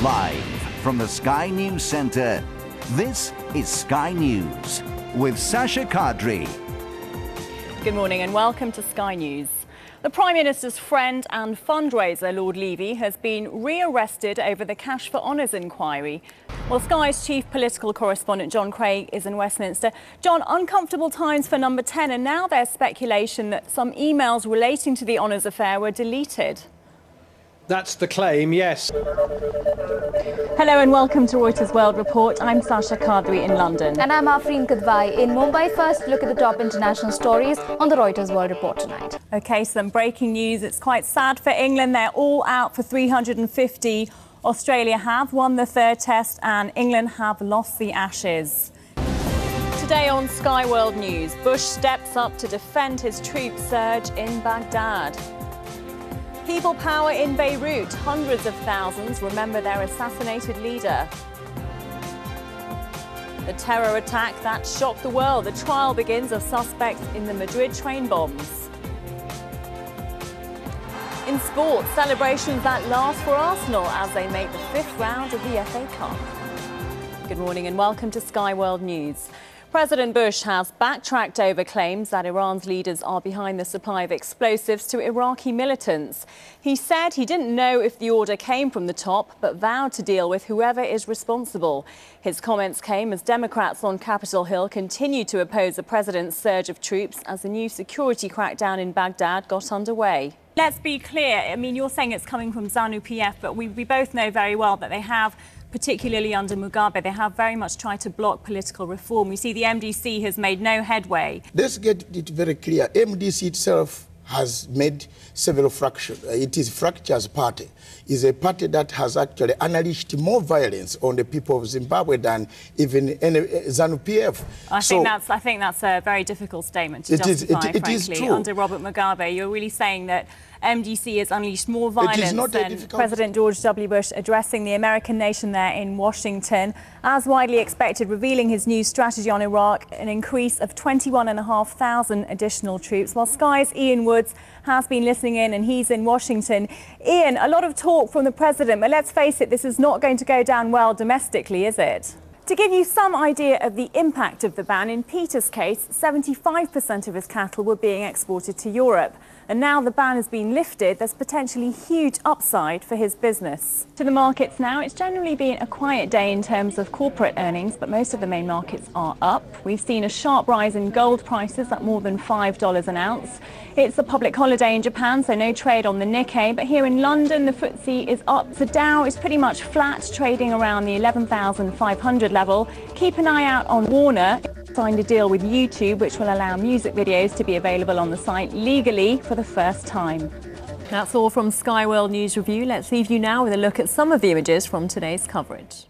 Live from the Sky News Centre, this is Sky News with Sasha Qadri. Good morning and welcome to Sky News. The Prime Minister's friend and fundraiser, Lord Levy, has been re-arrested over the Cash for Honours inquiry. Well, Sky's chief political correspondent, John Craig, is in Westminster. John, uncomfortable times for Number 10, and now there's speculation that some emails relating to the Honours affair were deleted. That's the claim, yes. Hello and welcome to Reuters World Report. I'm Sasha Qadri in London. And I'm Qadri in Mumbai. First, look at the top international stories on the Reuters World Report tonight. OK, some breaking news. It's quite sad for England. They're all out for 350. Australia have won the third test and England have lost the Ashes. Today on Sky World News, Bush steps up to defend his troop surge in Baghdad. People power in Beirut. Hundreds of thousands remember their assassinated leader. The terror attack that shocked the world. The trial begins of suspects in the Madrid train bombs. In sport, celebrations that last for Arsenal as they make the fifth round of the FA Cup. Good morning and welcome to Sky World News. President Bush has backtracked over claims that Iran's leaders are behind the supply of explosives to Iraqi militants. He said he didn't know if the order came from the top, but vowed to deal with whoever is responsible. His comments came as Democrats on Capitol Hill continued to oppose the president's surge of troops as the new security crackdown in Baghdad got underway. Let's be clear. I mean, you're saying it's coming from ZANU-PF, but we both know very well that they have, particularly under Mugabe, they have very much tried to block political reform. We see the MDC has made no headway. Let's get it very clear. MDC itself has made several fractures. It is Fracture's party. It's a party that has actually unleashed more violence on the people of Zimbabwe than even ZANU-PF. I think that's a very difficult statement to justify, frankly. It is true. Under Robert Mugabe, you're really saying that MDC has unleashed more violence than President George W. Bush addressing the American nation there in Washington. As widely expected, revealing his new strategy on Iraq, an increase of 21,500 additional troops, while Sky's Ian Woods has been listening in and he's in Washington. Ian, a lot of talk from the president, but let's face it, this is not going to go down well domestically, is it? To give you some idea of the impact of the ban, in Peter's case, 75% of his cattle were being exported to Europe. And now the ban has been lifted, there's potentially huge upside for his business. To the markets now, it's generally been a quiet day in terms of corporate earnings, but most of the main markets are up. We've seen a sharp rise in gold prices at more than $5 an ounce. It's a public holiday in Japan, so no trade on the Nikkei, but here in London, the FTSE is up. The Dow is pretty much flat, trading around the 11,500 level. Keep an eye out on Warner. Signed a deal with YouTube, which will allow music videos to be available on the site legally for the first time. That's all from Sky World News Review. Let's leave you now with a look at some of the images from today's coverage.